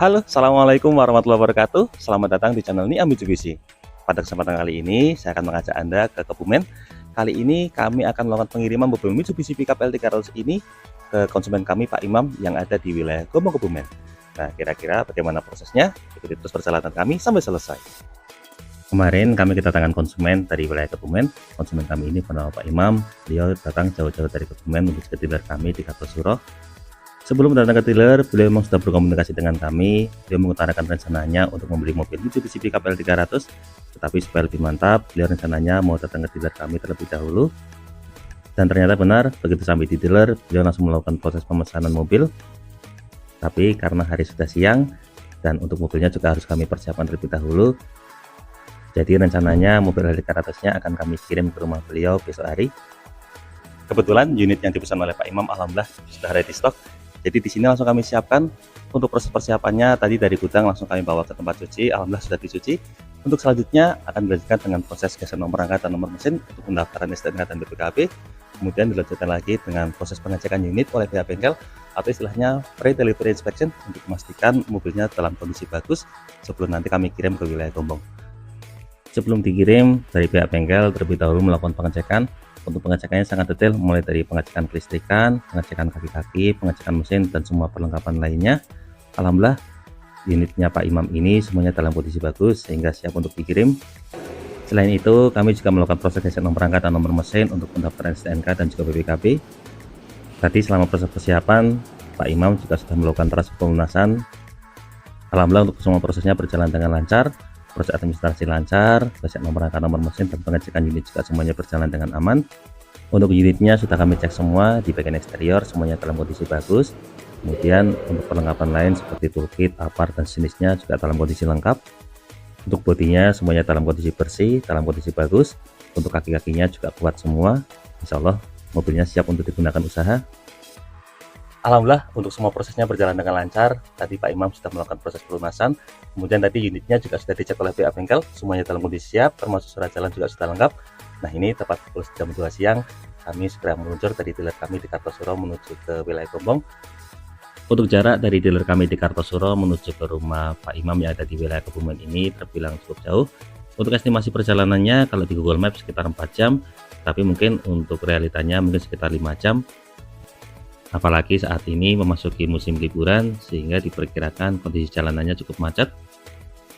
Halo, Assalamualaikum warahmatullahi wabarakatuh. Selamat datang di channel Nia Mitsubishi. Pada kesempatan kali ini, saya akan mengajak Anda ke Kebumen. Kali ini kami akan melakukan pengiriman mobil Mitsubishi Pickup L300 ini ke konsumen kami Pak Imam yang ada di wilayah Gombong Kebumen. Nah, kira-kira bagaimana prosesnya? Ikuti terus perjalanan kami sampai selesai. Kemarin kami kedatangan konsumen dari wilayah Kebumen. Konsumen kami ini bernama Pak Imam. Beliau datang jauh-jauh dari Kebumen menuju ke dealer kami di Kartosuro. Sebelum datang ke dealer, beliau memang sudah berkomunikasi dengan kami. Beliau mengutarakan rencananya untuk membeli mobil Mitsubishi Pickup L300, tetapi supaya lebih mantap, beliau rencananya mau datang ke dealer kami terlebih dahulu. Dan ternyata benar, begitu sampai di dealer, beliau langsung melakukan proses pemesanan mobil. Tapi karena hari sudah siang, dan untuk mobilnya juga harus kami persiapkan terlebih dahulu, jadi rencananya mobil L300-nya akan kami kirim ke rumah beliau besok hari. Kebetulan unit yang dipesan oleh Pak Imam alhamdulillah sudah ready stock. Jadi di sini langsung kami siapkan untuk proses persiapannya. Tadi dari gudang langsung kami bawa ke tempat cuci, alhamdulillah sudah dicuci. Untuk selanjutnya akan dilanjutkan dengan proses geser nomor rangka dan nomor mesin untuk pendaftaran STNK dan BPKB. Kemudian dilanjutkan lagi dengan proses pengecekan unit oleh pihak bengkel atau istilahnya pre-delivery inspection untuk memastikan mobilnya dalam kondisi bagus sebelum nanti kami kirim ke wilayah Gombong. Sebelum dikirim, dari pihak bengkel terlebih dahulu melakukan pengecekan. Untuk pengecekannya sangat detail, mulai dari pengecekan kelistrikan, pengecekan kaki-kaki, pengecekan mesin, dan semua perlengkapan lainnya. Alhamdulillah, unitnya Pak Imam ini semuanya dalam kondisi bagus sehingga siap untuk dikirim. Selain itu, kami juga melakukan proses geser nomor rangka dan nomor mesin untuk pendaftaran STNK dan juga BPKB. Tadi selama proses persiapan, Pak Imam juga sudah melakukan transfer pelunasan. Alhamdulillah untuk semua prosesnya berjalan dengan lancar. Proses administrasi lancar, geser nomor rangka, nomor mesin, dan pengecekan unit juga semuanya berjalan dengan aman. Untuk unitnya sudah kami cek semua di bagian eksterior, semuanya dalam kondisi bagus. Kemudian untuk perlengkapan lain seperti toolkit, apar, dan jenisnya juga dalam kondisi lengkap. Untuk bodinya semuanya dalam kondisi bersih, dalam kondisi bagus. Untuk kaki-kakinya juga kuat semua. Insya Allah mobilnya siap untuk digunakan usaha. Alhamdulillah untuk semua prosesnya berjalan dengan lancar. Tadi Pak Imam sudah melakukan proses pelunasan. Kemudian tadi unitnya juga sudah dicek oleh pihak bengkel. Semuanya dalam kondisi siap, termasuk surat jalan juga sudah lengkap. Nah ini tepat pukul jam 2 siang. Kami segera meluncur dari dealer kami di Kartosuro menuju ke wilayah Gombong. Untuk jarak dari dealer kami di Kartosuro menuju ke rumah Pak Imam yang ada di wilayah Kebumen ini terbilang cukup jauh. Untuk estimasi perjalanannya kalau di Google Maps sekitar 4 jam. Tapi mungkin untuk realitanya mungkin sekitar 5 jam. Apalagi saat ini memasuki musim liburan sehingga diperkirakan kondisi jalanannya cukup macet.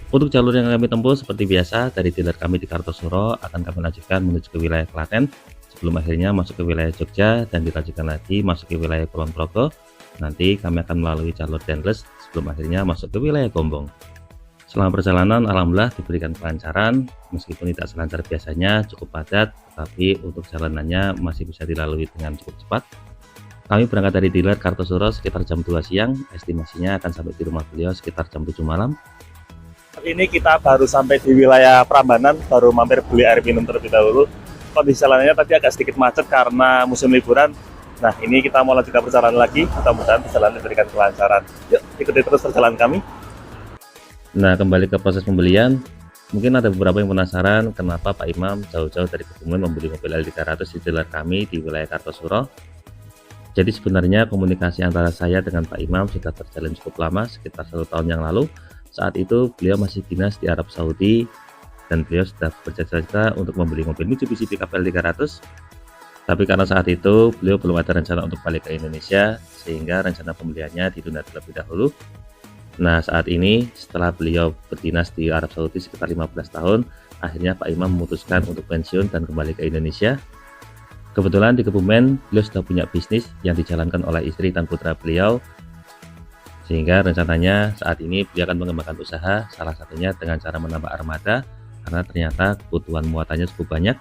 Untuk jalur yang kami tempuh seperti biasa dari dealer kami di Kartosuro akan kami lanjutkan menuju ke wilayah Klaten sebelum akhirnya masuk ke wilayah Jogja dan dilanjutkan lagi masuk ke wilayah Kulon Progo. Nanti kami akan melalui jalur Dendles sebelum akhirnya masuk ke wilayah Gombong. Selama perjalanan alhamdulillah diberikan kelancaran, meskipun tidak selancar biasanya cukup padat, tapi untuk jalanannya masih bisa dilalui dengan cukup cepat. Kami berangkat dari dealer Kartosuro sekitar jam 2 siang, estimasinya akan sampai di rumah beliau sekitar jam 7 malam. Ini kita baru sampai di wilayah Prambanan, baru mampir beli air minum terlebih dahulu. Kondisi jalanannya tadi agak sedikit macet karena musim liburan. Nah ini kita mau lanjutkan perjalanan lagi, mudah-mudahan perjalanan diberikan kelancaran. Yuk ikuti terus perjalanan kami. Nah kembali ke proses pembelian, mungkin ada beberapa yang penasaran kenapa Pak Imam jauh-jauh dari Kebumen membeli mobil L300 di dealer kami di wilayah Kartosuro. Jadi sebenarnya komunikasi antara saya dengan Pak Imam sudah terjalin cukup lama, sekitar 1 tahun yang lalu. Saat itu beliau masih dinas di Arab Saudi dan beliau sudah bercita-cita untuk membeli mobil Mitsubishi Pickup L300. Tapi karena saat itu beliau belum ada rencana untuk balik ke Indonesia sehingga rencana pembeliannya ditunda terlebih dahulu. Nah saat ini setelah beliau berdinas di Arab Saudi sekitar 15 tahun, akhirnya Pak Imam memutuskan untuk pensiun dan kembali ke Indonesia. Kebetulan di Kebumen beliau sudah punya bisnis yang dijalankan oleh istri dan putra beliau, sehingga rencananya saat ini beliau akan mengembangkan usaha, salah satunya dengan cara menambah armada karena ternyata kebutuhan muatannya cukup banyak.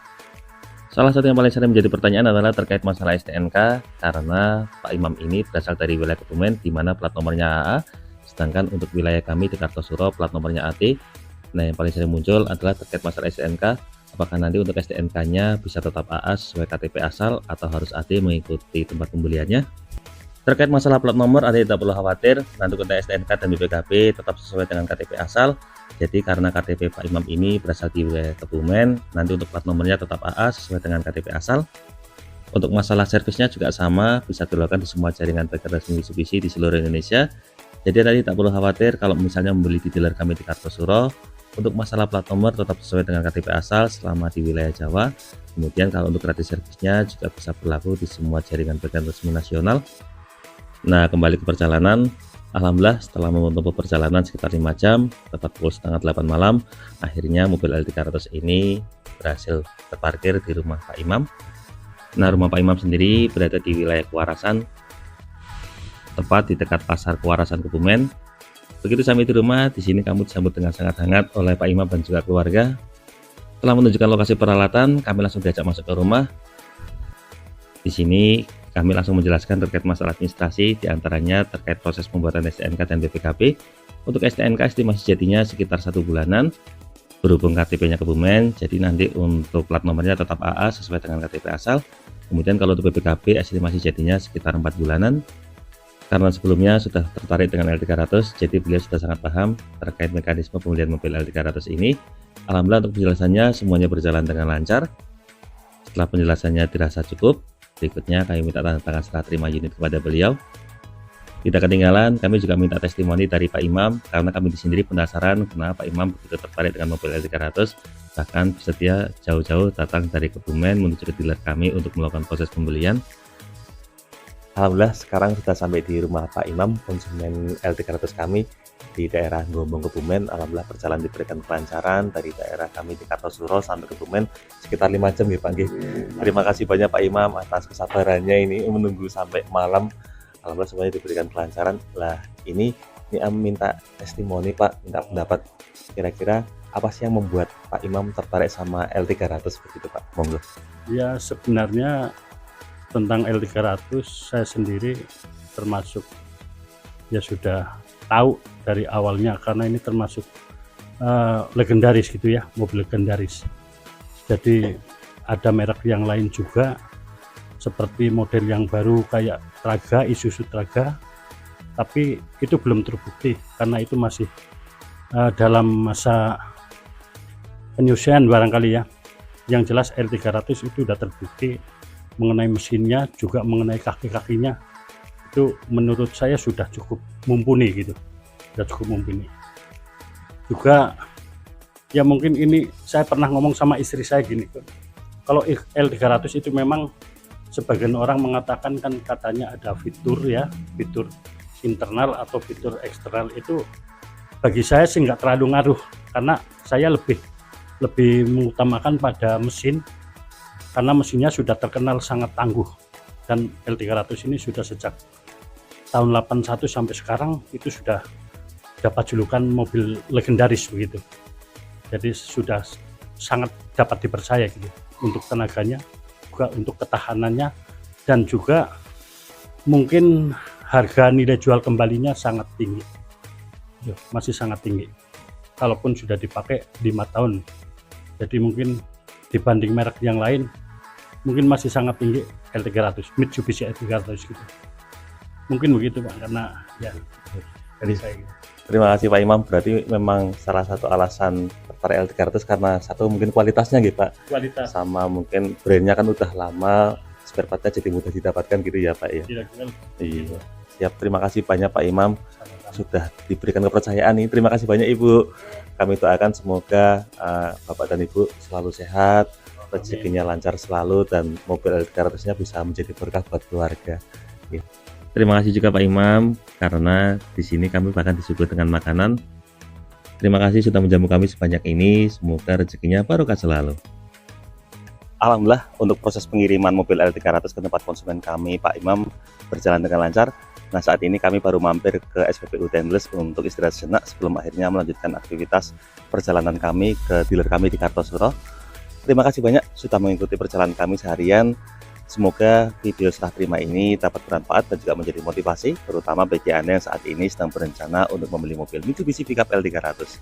Salah satu yang paling sering menjadi pertanyaan adalah terkait masalah STNK karena Pak Imam ini berasal dari wilayah Kebumen di mana plat nomornya AA, sedangkan untuk wilayah kami di Kartosuro plat nomornya AT. Nah yang paling sering muncul adalah terkait masalah STNK. Apakah nanti untuk STNK-nya bisa tetap AA sesuai KTP asal atau harus AD mengikuti tempat pembeliannya? Terkait masalah plat nomor, Anda tidak perlu khawatir, nanti untuk STNK dan BPKB tetap sesuai dengan KTP asal. Jadi karena KTP Pak Imam ini berasal di wilayah Kebumen, nanti untuk plat nomornya tetap AA sesuai dengan KTP asal. Untuk masalah servisnya juga sama, bisa dilakukan di semua jaringan bengkel resmi Mitsubishi di seluruh Indonesia. Jadi tadi tak perlu khawatir kalau misalnya membeli di dealer kami di Kartosuro. Untuk masalah plat nomor tetap sesuai dengan KTP asal selama di wilayah Jawa. Kemudian kalau untuk gratis servisnya juga bisa berlaku di semua jaringan bengkel resmi nasional. Nah, kembali ke perjalanan. Alhamdulillah setelah menempuh perjalanan sekitar 5 jam, tepat pukul setengah 8 malam, akhirnya mobil LT300 ini berhasil terparkir di rumah Pak Imam. Nah, rumah Pak Imam sendiri berada di wilayah Kewarasan, tepat di dekat pasar Kewarasan Kebumen. Begitu sampai di rumah, di sini kamu disambut dengan sangat hangat oleh Pak Imam dan juga keluarga. Setelah menunjukkan lokasi peralatan, kami langsung diajak masuk ke rumah. Di sini kami langsung menjelaskan terkait masalah administrasi, diantaranya terkait proses pembuatan STNK dan BPKB. Untuk STNK estimasi jadinya sekitar 1 bulanan, berhubung KTP-nya Kebumen, jadi nanti untuk plat nomornya tetap AA sesuai dengan KTP asal. Kemudian kalau untuk BPKB estimasi jadinya sekitar 4 bulanan. Karena sebelumnya sudah tertarik dengan LT300, jadi beliau sudah sangat paham terkait mekanisme pembelian mobil LT300 ini. Alhamdulillah untuk penjelasannya semuanya berjalan dengan lancar. Setelah penjelasannya dirasa cukup, berikutnya kami minta tanda tangan serah terima unit kepada beliau. Tidak ketinggalan, kami juga minta testimoni dari Pak Imam, karena kami sendiri penasaran kenapa Pak Imam begitu tertarik dengan mobil LT300, bahkan bersedia jauh-jauh datang dari Kebumen menuju ke dealer kami untuk melakukan proses pembelian. Alhamdulillah sekarang sudah sampai di rumah Pak Imam, konsumen LT300 kami di daerah Gombong Kebumen. Alhamdulillah berjalan diberikan kelancaran dari daerah kami di Kartosuro sampai Kebumen sekitar 5 jam ya Pak Nggih. Terima kasih banyak Pak Imam atas kesabarannya ini menunggu sampai malam. Alhamdulillah semuanya diberikan kelancaran. Lah ini minta testimoni Pak, minta pendapat kira-kira apa sih yang membuat Pak Imam tertarik sama LT300 begitu Pak? Monggo. Ya sebenarnya tentang LT300 saya sendiri termasuk ya sudah tahu dari awalnya, karena ini termasuk legendaris gitu ya, mobil legendaris. Jadi ada merek yang lain juga seperti model yang baru kayak Traga, Isuzu Traga, tapi itu belum terbukti karena itu masih dalam masa penyusian barangkali ya. Yang jelas LT300 itu sudah terbukti mengenai mesinnya, juga mengenai kaki-kakinya, itu menurut saya sudah cukup mumpuni gitu, sudah cukup mumpuni. Juga ya mungkin ini saya pernah ngomong sama istri saya gini, kalau L300 itu memang sebagian orang mengatakan kan katanya ada fitur ya, fitur internal atau fitur eksternal, itu bagi saya sih nggak terlalu ngaruh, karena saya lebih mengutamakan pada mesin, karena mesinnya sudah terkenal sangat tangguh, dan L300 ini sudah sejak tahun 81 sampai sekarang itu sudah dapat julukan mobil legendaris begitu. Jadi sudah sangat dapat dipercaya gitu, untuk tenaganya, juga untuk ketahanannya, dan juga mungkin harga nilai jual kembalinya sangat tinggi. Masih sangat tinggi. Kalaupun sudah dipakai 5 tahun. Jadi mungkin dibanding merek yang lain mungkin masih sangat tinggi L300, Mitsubishi L300 gitu. Mungkin begitu Pak, karena ya dari saya gitu. Terima kasih Pak Imam, berarti memang salah satu alasan tertarik L300 karena satu mungkin kualitasnya gitu Pak. Kualitas. Sama mungkin brandnya kan udah lama, spare partnya jadi mudah didapatkan gitu ya Pak ya. Iya. Siap, terima kasih banyak Pak Imam. Sudah diberikan kepercayaan nih. Terima kasih banyak Ibu. Kami doakan semoga Bapak dan Ibu selalu sehat, rezekinya lancar selalu, dan mobil L300-nya bisa menjadi berkah buat keluarga. Ya. Terima kasih juga Pak Imam, karena di sini kami bahkan disuguhi dengan makanan. Terima kasih sudah menjamu kami sebanyak ini. Semoga rezekinya barokah selalu. Alhamdulillah untuk proses pengiriman mobil L300 ke tempat konsumen kami Pak Imam berjalan dengan lancar. Nah saat ini kami baru mampir ke SPBU Tendles untuk istirahat sejenak sebelum akhirnya melanjutkan aktivitas perjalanan kami ke dealer kami di Kartosuro. Terima kasih banyak sudah mengikuti perjalanan kami seharian. Semoga video serah terima ini dapat bermanfaat dan juga menjadi motivasi, terutama bagi Anda yang saat ini sedang berencana untuk membeli mobil Mitsubishi Pickup L300.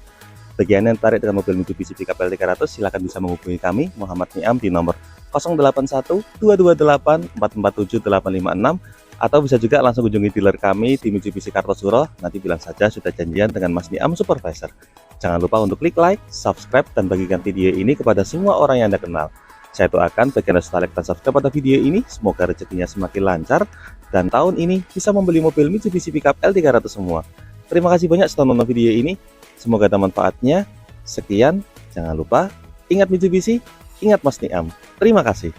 Bagi Anda yang tertarik dengan mobil Mitsubishi Pickup L300, silakan bisa menghubungi kami, Muhammad Niam, di nomor 081 228 447 856, atau bisa juga langsung kunjungi dealer kami di Mitsubishi Kartosuro. Nanti bilang saja sudah janjian dengan Mas Niam Supervisor. Jangan lupa untuk klik like, subscribe, dan bagikan video ini kepada semua orang yang Anda kenal. Saya doakan bagi Anda setelah like dan subscribe pada video ini, semoga rezekinya semakin lancar, dan tahun ini bisa membeli mobil Mitsubishi Pickup L300 semua. Terima kasih banyak sudah nonton video ini. Semoga ada manfaatnya. Sekian, jangan lupa ingat Mitsubishi, ingat Mas Niam. Terima kasih.